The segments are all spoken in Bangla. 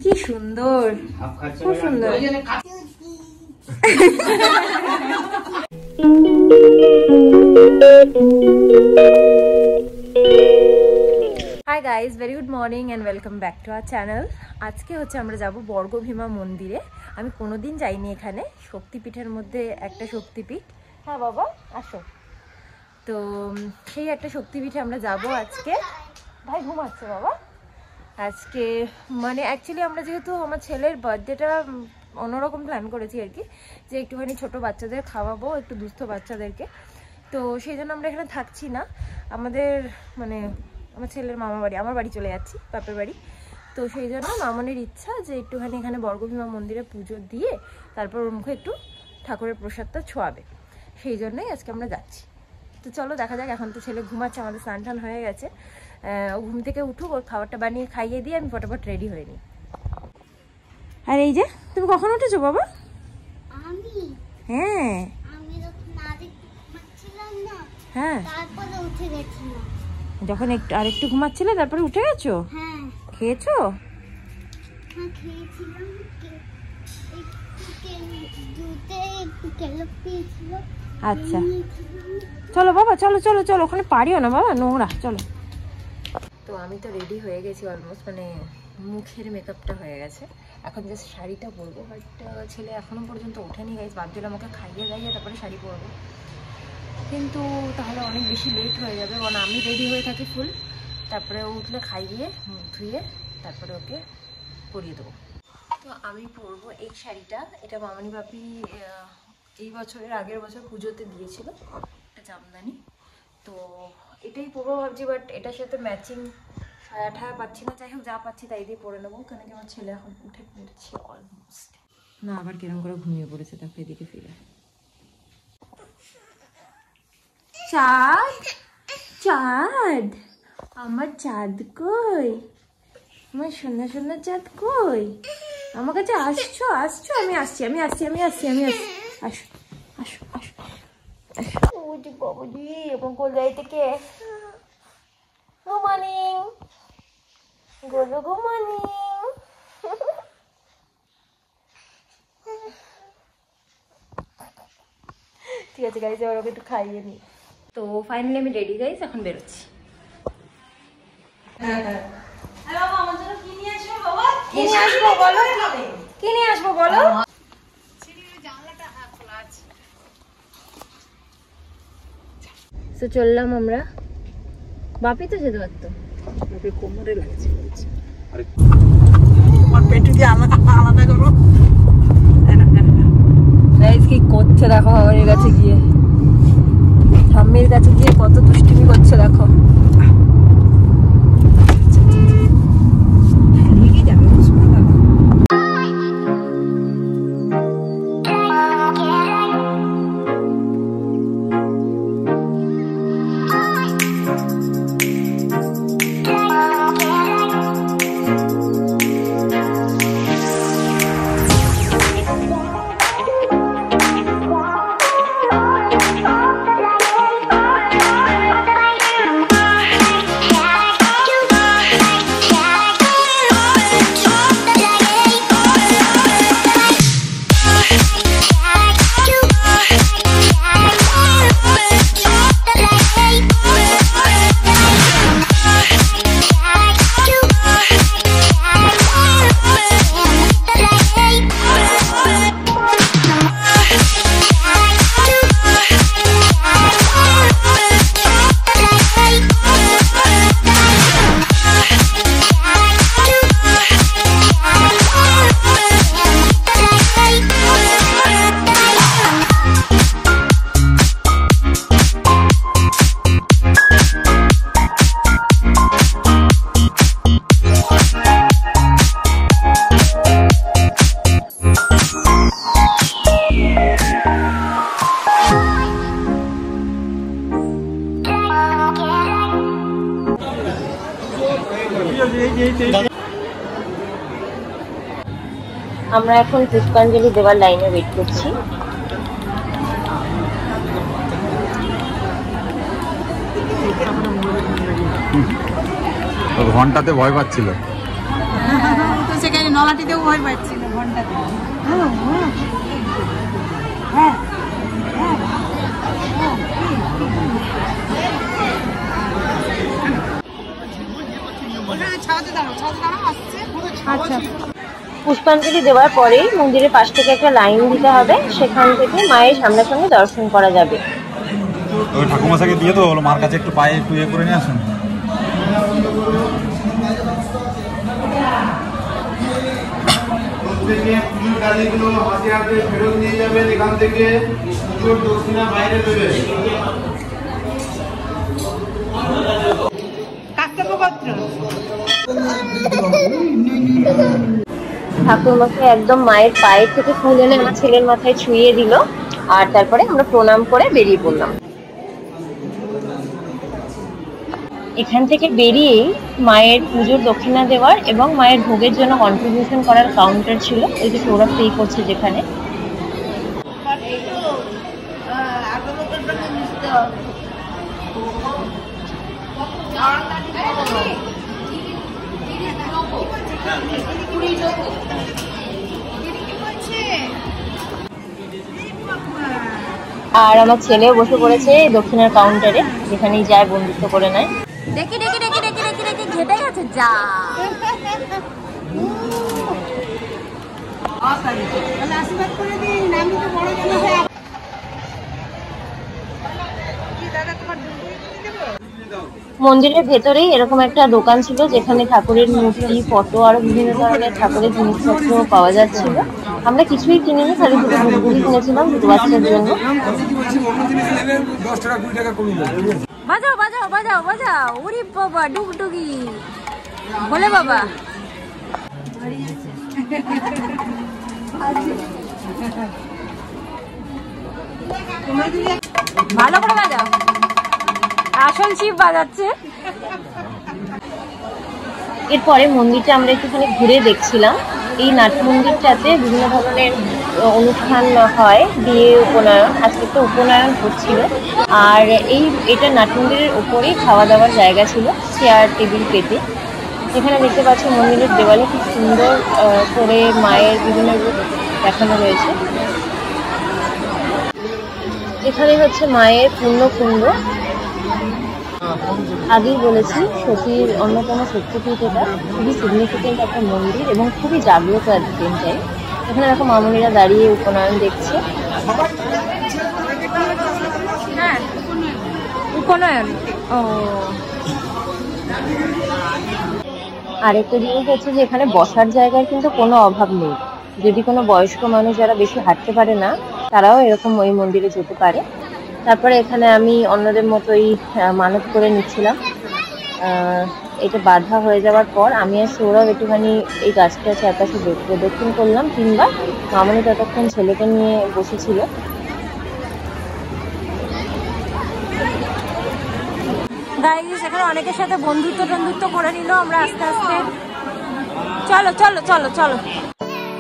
কি সুন্দর, খুব সুন্দর। Hi guys, very good morning and welcome back to our channel. আজকে হচ্ছে আমরা যাব বর্গভীমা মন্দিরে। আমি কোনোদিন যাইনি এখানে, শক্তিপীঠের মধ্যে একটা শক্তিপীঠ। হ্যাঁ বাবা আসো। তো সেই একটা শক্তিপীঠে আমরা যাব আজকে। ভাই ঘুমাচ্ছে বাবা। আজকে মানে অ্যাকচুয়ালি আমরা যেহেতু আমার ছেলের বার্থডেটা অন্যরকম প্ল্যান করেছি আর কি, যে একটুখানি ছোটো বাচ্চাদের খাওয়াবো, একটু দুস্থ বাচ্চাদেরকে। তো সেই জন্য আমরা এখানে থাকছি না, আমাদের মানে আমার ছেলের মামা বাড়ি, আমার বাড়ি চলে যাচ্ছি, বাপের বাড়ি। তো সেই জন্য মামনের ইচ্ছা যে একটুখানি এখানে বর্গভীমা মন্দিরে পুজো দিয়ে তারপর ওর মুখে একটু ঠাকুরের প্রসাদটা ছোঁয়াবে, সেই জন্যই আজকে আমরা যাচ্ছি। তো চলো দেখা যাক। এখন তো ছেলে ঘুমাচ্ছে, আমাদের স্নান টান হয়ে গেছে। ও ঘুম থেকে উঠুক, ওর খাবারটা বানিয়ে খাইয়ে দিয়ে আমি ফটাফট রেডি হয়ে নিই। আর এই যে তুমি কখন উঠেছো বাবা? আমি হ্যাঁ আমি যখন আগে ঘুমাচ্ছিলাম না, হ্যাঁ তারপরে উঠে গেছিলাম। যখন একটু আরেকটু ঘুমাচ্ছিলে তারপরে উঠে গেছো? হ্যাঁ খেয়েছো? হ্যাঁ খেয়েছিলাম, দুধে একটু কেলো পেয়েছিল। আচ্ছা চলো বাবা, চলো চলো চলো, ওখানে পারিও না বাবা, নোংরা। চলো। তো আমি তো রেডি হয়ে গেছি অলমোস্ট, মানে মুখের মেকআপটা হয়ে গেছে। এখন জাস্ট শাড়িটা পরবো, বাট ছেলে এখনো পর্যন্ত ওঠেনি গাইজ। ভাবছিলাম আমাকে খাইয়ে দাইয়ে তারপরে শাড়ি পরবো, কিন্তু তাহলে অনেক বেশি লেট হয়ে যাবে, কারণ আমি রেডি হয়ে থাকি ফুল। তারপরে ও উঠলে খাইয়ে মুখ ধুয়ে তারপরে ওকে পরিয়ে দেবো। তো আমি পরবো এই শাড়িটা, এটা মামনি বাপি এই বছরের আগের বছর পুজোতে দিয়েছিল, একটা জামদানি। তো এটাই পরবো ভাবছি, বাট এটার সাথে ম্যাচিং সায়া ঠায়া পাচ্ছি না। যাই হোক, যা পাচ্ছি তাই দিয়ে পরে নেবো, কেন কি আমার ছেলে এখন উঠে পড়েছে অলমোস্ট। না আবার কিরম করে ঘুমিয়ে পড়েছে, তারপরে এদিকে ফিরে। চাঁদ, চাঁদ, আমার চাঁদ কই? আমার সোনা সোনা চাঁদ কই? আমার কাছে আসছো? আসছো? আমি আসছি, আমি আসছি, আমি আসছি, আমি আসছি। আসো আসো আসো আসো। ওজি বাবুজি, এবং কোথায় থেকে? Good morning, good morning. ঠিক আছে গাইজ, এবার ওকে একটু খাইয়ে নিই। তো ফাইনালি আমি রেডি গাইজ, এখন বেরোচ্ছি। কি নিয়ে আসবো বলো? কি নিয়ে আসবো বলো? তো চললাম আমরা। বাপি তো যেতে পারতো, কোমরে লাগছে বলছে। কি করছে দেখো, বাবার কাছে গিয়ে, ঠাম্মির কাছে গিয়ে কত দুষ্টুমি করছে দেখো। আমরা এখন পুষ্পাঞ্জলি দেওয়ার লাইনে ওয়েট করছি। ঘন্টাতে ভয় পাচ্ছিল, তো সেখানে নলাটিতেও ভয় পাচ্ছিল ঘন্টাতে। আচ্ছা, পুষ্পাঞ্জলি দেওয়ার পরেই মন্দিরের পাশ থেকে একটা লাইন দিতে হবে, সেখান থেকে মায়ের সামনাসামনি দর্শন করা যাবে। ওই ঠাকুমাশাকে দিয়ে তো হলো, মার কাছে একটু পায়ে একটু ইয়ে করে নিয়ে আসুন। গাড়িগুলো হাতে হাতে ফেরত নিয়ে যাবেন, এখান থেকে পুজোর দক্ষিণা বাইরে দেবে। ঠাকুরমাকে একদম মায়ের পায়ের থেকে ফুল এনে আমার ছেলের মাথায় ছুঁয়ে দিল, আর তারপরে আমরা প্রণাম করে বেরিয়ে পড়লাম। এখান থেকে বেরিয়েই মায়ের পুজোর দক্ষিণা দেওয়ার এবং মায়ের ভোগের জন্য কন্ট্রিবিউশন করার কাউন্টার ছিল, এই যে সৌরভ পে করছে যেখানে। আর আমার ছেলেও বসে পড়েছে দক্ষিণার কাউন্টারে, যেখানেই যায় বন্ধুত্ব করে নেয়। দেখি দেখি দেখি দেখি দেখি দেখি ঘেটে গেছে যা। মন্দিরের ভেতরেই এরকম একটা দোকান ছিল, যেখানে ঠাকুরের মূর্তি, ফটো আর বিভিন্ন ধরনের ঠাকুরের জিনিসপত্র পাওয়া যাচ্ছিল। আমরা কিছুই কিনিনি, খালি দুটো বুটগুলি কিনেছিলাম দুটো বাচ্চার জন্য। বাজাও বাজাও বাজাও বাজাও, ওরে বাবা ডুগডুগি বলে বাবা। ভালো করে বাজাও, আসল শিব বাজাচ্ছে। এরপরে মন্দিরটা আমরা একটুখানি ঘুরে দেখছিলাম। এই নাট মন্দিরটাতে বিভিন্ন ধরনের অনুষ্ঠান হয়, বিয়ে, উপনয়ন। আজকে একটা উপনয়ন হচ্ছিল। আর এটা নাট মন্দিরের উপরেই খাওয়া দাওয়ার জায়গা ছিল, চেয়ার টেবিল পেতে। এখানে দেখতে পাচ্ছি মন্দিরের দেওয়ালে খুব সুন্দর করে মায়ের বিভিন্ন রূপ দেখানো রয়েছে। এখানে হচ্ছে মায়ের পূর্ণকুণ্ড। আগেই বলেছি সতীর অন্যতম শক্তিপীঠ, এটা খুবই সিগনিফিকেন্ট একটা মন্দির এবং খুবই জাগ্রত অ্যাট দ্য সেম টাইম। এখানে এরকম মামুনিরা দাঁড়িয়ে উপনয়ন দেখছে। হ্যাঁ, উপনয়ন। ও, আরেকটা জিনিস হচ্ছে যে এখানে বসার জায়গার কিন্তু কোনো অভাব নেই। যদি কোনো বয়স্ক মানুষ যারা বেশি হাঁটতে পারে না, তারাও এরকম ওই মন্দিরে যেতে পারে। তারপরে এখানে আমি অন্যদের মতোই মানত করে নিচ্ছিলাম। এটা বাধা হয়ে যাওয়ার পর আমি আর সৌরভ একটুখানি এই গাছটা চারপাশে প্রদক্ষিণ করলাম 3 বার। মামনি ততক্ষণ ছেলেকে নিয়ে বসেছিল। গাইস, এখানে অনেকের সাথে বন্ধুত্ব করে নিল। আমরা আস্তে আস্তে চলো চলো চলো চলো।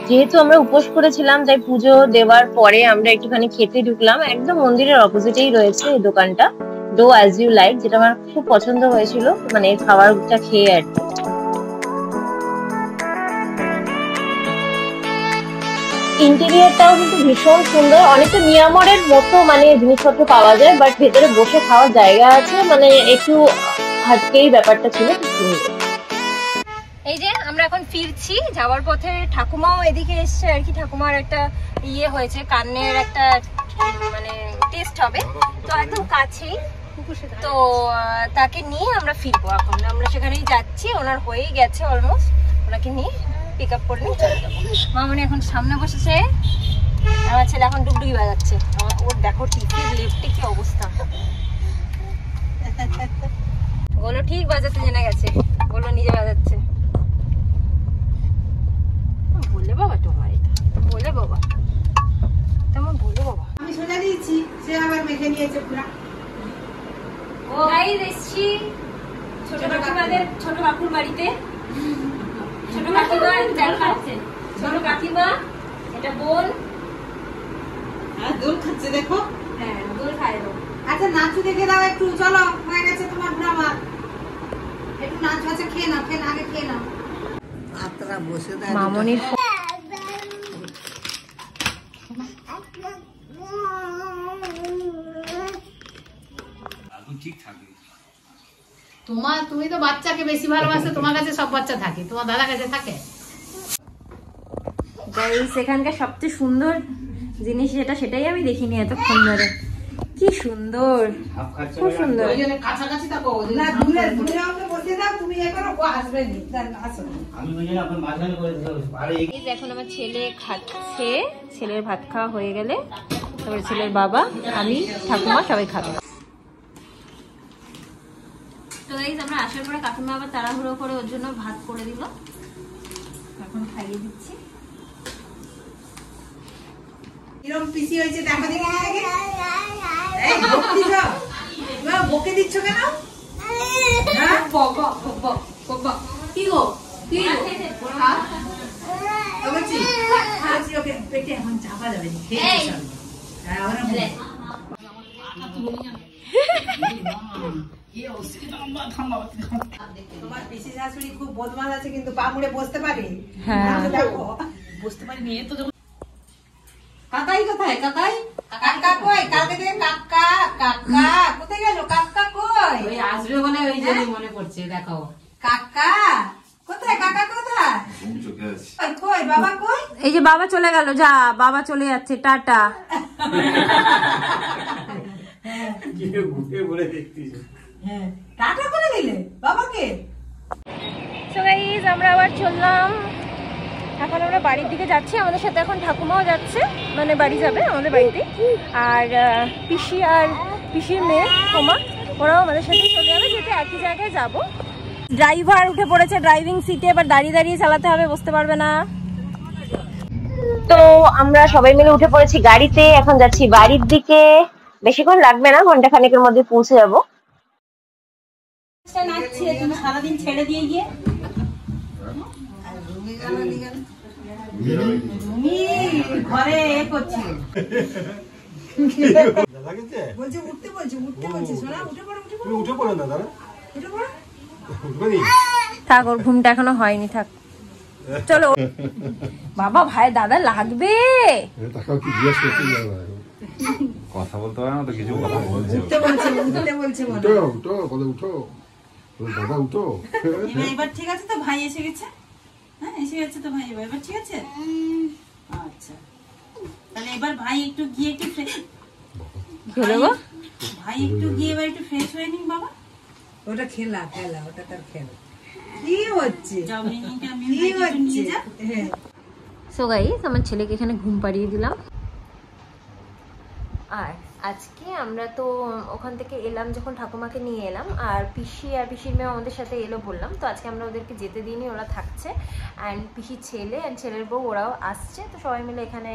যেহেতু আমরা উপোস করেছিলাম, তাই পুজো দেওয়ার পরে আমরা একটুখানি খেতে ঢুকলাম। একদম মন্দিরের অপোজিটেই রয়েছে এই দোকানটা, ডো অ্যাজ ইউ লাইক, যেটা আমার খুব পছন্দ হয়েছিল, মানে খাবারটা খেয়ে আর কি। ইন্টেরিয়ারটাও কিন্তু ভীষণ সুন্দর, অনেকটা মিয়ামরের মতো মানে জিনিসপত্র পাওয়া যায়, বাট ভেতরে বসে খাওয়ার জায়গা আছে, মানে একটু হাটকেই ব্যাপারটা ছিল, খুব সুন্দর। এই যে আমরা এখন ফিরছি, যাওয়ার পথে ঠাকুমাও এদিকে এসছে আর কি। ঠাকুমার একটা ইয়ে হয়েছে, কানের একটা মানে টেস্ট হবে, তো একদম কাছেই, তো তাকে নিয়ে আমরা ফিরবো। এখন আমরা সেখানেই যাচ্ছি, ওনার হয়েই গেছে অলমোস্ট, ওনাকে নিয়ে পিক আপ করে নিয়ে চলে যাবো। মামনি এখন সামনে বসেছে, আমার ছেলে এখন ডুগডুগি বাজাচ্ছে। ওর দেখো টিকির লেফটে কি অবস্থা, বলো ঠিক বাজাতে জেনে গেছে, বলো নিজে বাজাচ্ছে। বলে বাবা তোমার এটা, বলে বাবা তেমন, বলে বাবা। আমি সোজা দিয়েছি, সে আবার মেখে নিয়েছে পুরা। ও গাইস, এসছি ছোট কাকিমাদের, ছোট কাকুর বাড়িতে। ছোট কাকিমা দেখাচ্ছে, ছোট কাকিমা, এটা বোন। হ্যাঁ, দোল খাচ্ছে দেখো। হ্যাঁ, দোল খায়। আচ্ছা, নাচু দেখে দাও একটু, চলো, হয়ে গেছে তোমার ড্রামা। একটু নাচ আছে, খেয়ে নাও, আগে খেয়ে নাও। মামনির তুমি তো বাচ্চাকে বেশি ভালোবাসো, তোমার কাছে সব বাচ্চা থাকে, তোমার দাদা কাছে থাকে। সেখানকার সবচেয়ে সুন্দর জিনিস সেটাই আমি দেখিনি এতক্ষণ ধরে। কি সুন্দর, খুব সুন্দর। ওই জন্য কাছাকাছি থাকো, না দূরে দূরে আমাকে বসে দাও, তুমি এবারে ও আসবে না, আসো। আমি ওই জন্য আপনার মাঝখানে করে দিতে হবে। আরে এই যে এখন আমার ছেলে খাচ্ছে, ছেলের ভাত খাওয়া হয়ে গেলে তারপরে ছেলের বাবা, আমি, ঠাকুমা সবাই খাবে। তো গাইস আমরা আসার পরে কাকিমা আবার তাড়াহুড়ো করে ওর জন্য ভাত করে দিল, এখন খাইয়ে দিচ্ছি। কিরম পিসি হয়েছে দেখো দেখি আগে। এই বকতিছ, মা বকে দিচ্ছ কেন? হ্যাঁ বক কি গো, কি গো? হ্যাঁ? বলছি বলছি ওকে পেটে এখন চাপা যাবে না, খেয়ে নিতে হবে। হ্যাঁ ওরা বলে তোমার পিসি শাশুড়ি খুব বদমাশ আছে, কিন্তু পা মুড়ে বসতে পারে। হ্যাঁ দেখো বুঝতে পারিনি, এ তো কাকাই কোথায়? কাকাই কাকা কই? কালকে থেকে কাকা কাকা কোথায় গেল? কাকা কই? ওই আসবে বলে ওই জন্য মনে পড়ছে, দেখো। কাকা কোথায়? কাকা কোথায়? কই কই বাবা কই? এই যে বাবা চলে গেল, যা বাবা চলে যাচ্ছে, টাটা। হ্যাঁ টাটা করে দিলে বাবাকে। সো গাইস আমরা আবার চললাম, এখন আমরা বাড়ির দিকে যাচ্ছি। আমাদের সাথে এখন ঠাকুমাও যাচ্ছে, মানে বাড়ি যাবে আমাদের বাড়িতে। আর পিসি আর পিসির মেয়ে সোমা, ওরাও আমাদের সাথে চলে যাবে, যেহেতু একই জায়গায় যাব। ড্রাইভার উঠে পড়েছে ড্রাইভিং সিটে, এবার দাঁড়িয়ে দাঁড়িয়ে চালাতে হবে, বসতে পারবে না। তো আমরা সবাই মিলে উঠে পড়েছি গাড়িতে, এখন যাচ্ছি বাড়ির দিকে। বেশিক্ষণ লাগবে না, ঘন্টা খানেকের মধ্যে পৌঁছে যাবো। তুমি সারাদিন ছেড়ে দিয়ে গিয়ে তুমি ঘরে এ করছিল, বলছে উঠতে বলছে, উঠতে বলছে। শোনা উঠে পড়ো, উঠে পড়ো, উঠে পড়েন না দাদা, উঠে পড়ো। থাক, ওর ঘুমটা এখনো হয়নি, থাক চলো। বাবা ভাই দাদা লাগবে, কথা বলতে পারে না তো, কিছু কথা বলছে। উঠতে বলছে, উঠতে বলছে বলো। দাদা উঠো। এবার ঠিক আছে তো? ভাই এসে গেছে? হ্যাঁ এসে গেছে তো ভাই, এবার ঠিক আছে। আচ্ছা তাহলে এবার ভাই একটু গিয়ে একটু কি হলো গো? ভাই একটু গিয়ে এবার একটু ফ্রেশ হয়ে নিন বাবা। ওটা খেলা খেলা, ওটা তার খেলা। কি হচ্ছে কি হচ্ছে? হ্যাঁ সো গাইস আমার ছেলেকে এখানে ঘুম পাড়িয়ে দিলাম। আর আজকে আমরা তো ওখান থেকে এলাম, যখন ঠাকুমাকে নিয়ে এলাম, আর পিসি আর পিসির মেয়ে আমাদের সাথে এলো বললাম, তো আজকে আমরা ওদেরকে যেতে দিইনি, ওরা থাকছে। অ্যান্ড পিসির ছেলে অ্যান্ড ছেলের বউ ওরাও আসছে, তো সবাই মিলে এখানে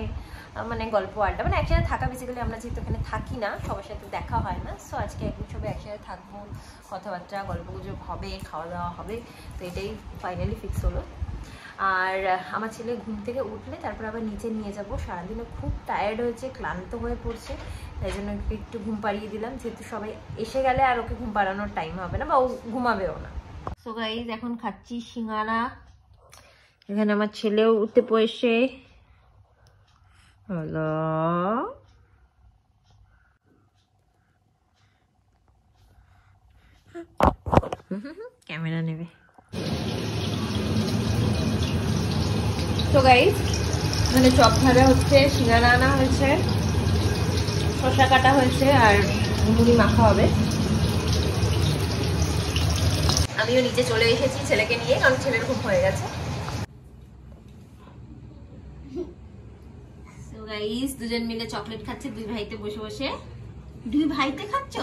মানে গল্প আড্ডা, মানে একসাথে থাকা। বেসিক্যালি আমরা যেহেতু এখানে থাকি না, সবার সাথে দেখা হয় না, সো আজকে একদিন সবাই একসাথে থাকবো, কথাবার্তা গল্পগুজব হবে, খাওয়া দাওয়া হবে, তো এটাই ফাইনালি ফিক্স হলো। আর আমার ছেলে ঘুম থেকে উঠলে তারপর আবার নিচে নিয়ে যাব। সারাদিনও খুব টায়ার্ড হয়েছে, ক্লান্ত হয়ে পড়ছে, তাই জন্য একটু ঘুম পাড়িয়ে দিলাম, যেহেতু সবাই এসে গেলে আর ওকে ঘুম পাড়ানোর টাইম হবে না, বা ও ঘুমাবেও না। সো গাইস এখন খাচ্ছি সিঙ্গারা, এখানে আমার ছেলেও উঠতে পড়েছে। হ্যালো ক্যামেরা নেবে। তো গাইস মানে চপ ভাজা হচ্ছে, সিঙ্গারা আনা হয়েছে, শসা কাটা হয়েছে, আর মুড়ি মাখা হবে। আমিও নিচে চলে এসেছি ছেলেকে নিয়ে, কারণ ছেলের ঘুম হয়ে গেছে। তো গাইস দুজন মিলে চকলেট খাচ্ছে, দুই ভাইতে বসে বসে। দুই ভাইতে খাচ্ছ?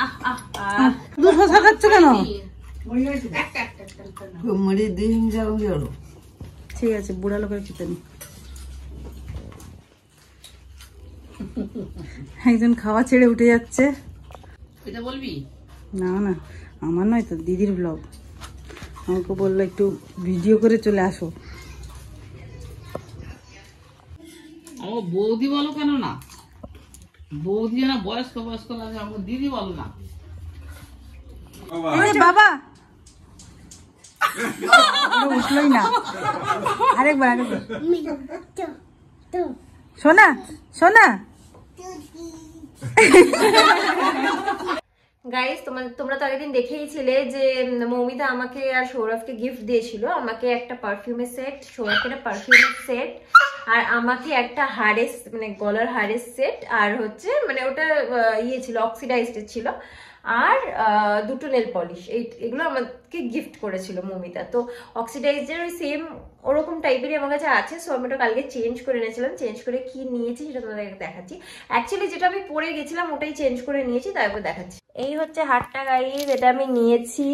আহ আহ আহ, দুধ শসা খাচ্ছ কেন? মুড়ি দিন যাও গেল। ঠিক আছে, বুড়া লোকের খেতে নি। একজন খাওয়া ছেড়ে উঠে যাচ্ছে। এটা বলবি না না, আমার নয় তো, দিদির ব্লগ। আমাকে বললো একটু ভিডিও করে চলে আসো। ও বৌদি বলো কেন না? বৌদি না বয়স্ক বয়স্ক লাগে, আমাকে দিদি বলো না। বাবা উঠলোই না। আরেকবার তো তো শোনা শোনা। গাইস তোমরা তো আগের দিন দেখেইছিলে যে মৌমিতা আমাকে আর সৌরভকে গিফট দিয়েছিল, আমাকে একটা পারফিউমের সেট, সৌরভকে একটা পারফিউমের সেট, আর আমাকে একটা হারেস মানে গলার হারেস সেট, আর হচ্ছে মানে ওটা ইয়ে ছিল অক্সিডাইজড ছিল, আর দুটো নেল পলিশ। এগুলো আমাকে গিফট করেছিল মৌমিতা। তো অক্সিডাইজের ওই সেম ওরকম টাইপেরই আমার কাছে আছে, সো আমি ওটা কালকে চেঞ্জ করে নিয়েছিলাম। চেঞ্জ করে কি নিয়েছি সেটা তোমাদেরকে দেখাচ্ছি। অ্যাকচুয়ালি যেটা আমি পরে গেছিলাম ওটাই চেঞ্জ করে নিয়েছি, তারপর দেখাচ্ছি। এই হচ্ছে হারটা গাইস, এটা আমি নিয়েছি।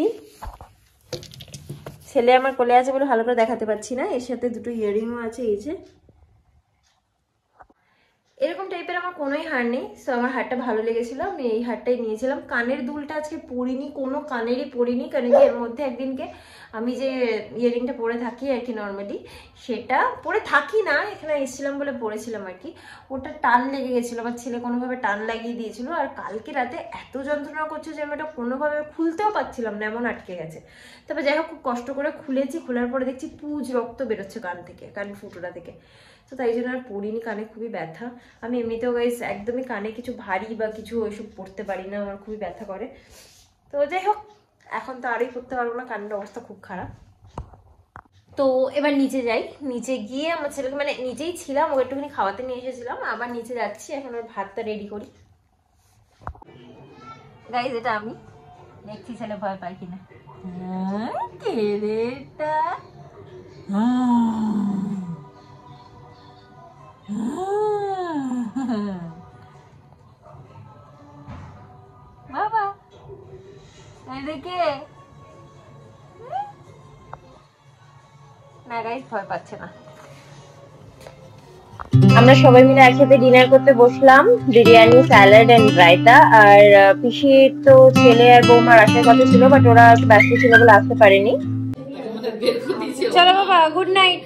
ছেলে আমার কোলে আছে বলে ভালো করে দেখাতে পাচ্ছি না। এর সাথে দুটো ইয়াররিংও আছে। এই যে এরকম টাইপের আমার কোনোই হার নেই, সো আমার হারটা ভালো লেগেছিল, আমি এই হারটাই নিয়েছিলাম। কানের দুলটা আজকে পরিনি, কোনো কানেরই পরিনি, কারণ কি এর মধ্যে একদিনকে আমি যে ইয়াররিংটা পরে থাকি আর কি, নর্মালি সেটা পরে থাকি না, এখানে এসেছিলাম বলে পরেছিলাম আর কি, ওটা টান লেগে গেছিলো, আমার ছেলে কোনোভাবে টান লাগিয়ে দিয়েছিল। আর কালকে রাতে এত যন্ত্রণা করছে যে আমি ওটা কোনোভাবে খুলতেও পারছিলাম না, এমন আটকে গেছে। তারপর যাই হোক খুব কষ্ট করে খুলেছি, খোলার পরে দেখছি পুজ রক্ত বেরোচ্ছে কান থেকে, কান ফুটোটা থেকে। তো তাই জন্য আর পরিনি, কানে খুবই ব্যথা। আমি এমনিতেও গাইস একদমই কানে কিছু ভারী বা কিছু ওইসব পরতে পারি না, আমার খুবই ব্যথা করে। তো যাই হোক এখন তো আরই পরতে পারবো না, কানের অবস্থা খুব খারাপ। তো এবার নিচে যাই, নিচে গিয়ে আমার ছেলেকে মানে নিচেই ছিলাম, ওকে একটুখানি খাওয়াতে নিয়ে এসেছিলাম, আবার নিচে যাচ্ছি, এখন ওর ভাতটা রেডি করি। গাইস এটা আমি দেখছি ছেলে ভয় পায় কিনা। কে রে এটা? বাবা এদিকে না, গাইস ভয় পাচ্ছে না। আমরা সবাই মিলে একসাথে ডিনার করতে বসলাম, বিরিয়ানি, স্যালাড এন্ড রায়তা। আর পিসির তো ছেলে আর বৌমার আসার কথা ছিল, বাট ওরা ব্যস্ত ছিল বলে আসতে পারেনি। চলো বাবা, গুড নাইট।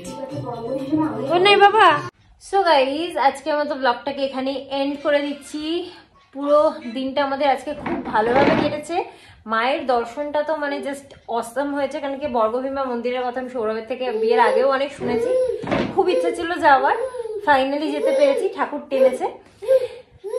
গুড নাইট বাবা। সো গাইজ আজকের মতো ব্লগটাকে এখানে এন্ড করে দিচ্ছি। পুরো দিনটা আমাদের আজকে খুব ভালোভাবে কেটেছে। মায়ের দর্শনটা তো মানে জাস্ট অসম হয়েছে, কারণ কি বর্গভীমা মন্দিরের কথা আমি সৌরভের থেকে বিয়ের আগেও অনেক শুনেছি, খুব ইচ্ছা ছিল যাওয়ার, ফাইনালি যেতে পেরেছি, ঠাকুর টেনেছে।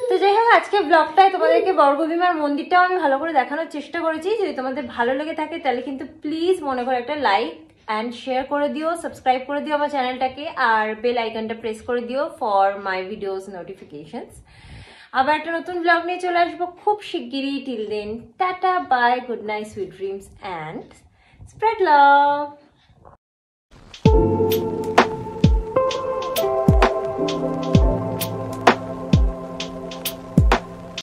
তো যাই হোক আজকে ব্লগটায় তোমাদেরকে বর্গভীমার মন্দিরটাও আমি ভালো করে দেখানোর চেষ্টা করেছি। যদি তোমাদের ভালো লেগে থাকে তাহলে কিন্তু প্লিজ মনে করে একটা লাইক অ্যান্ড শেয়ার করে দিও, সাবস্ক্রাইব করে দিও আমার চ্যানেলটাকে, আর বেল আইকনটা প্রেস করে দিও ফর মাই ভিডিওস নোটিফিকেশনস। আবার একটা নতুন ব্লগ নিয়ে চলে আসবো খুব শিগগিরই। Till then tata, bye, good night, sweet dreams and spread love.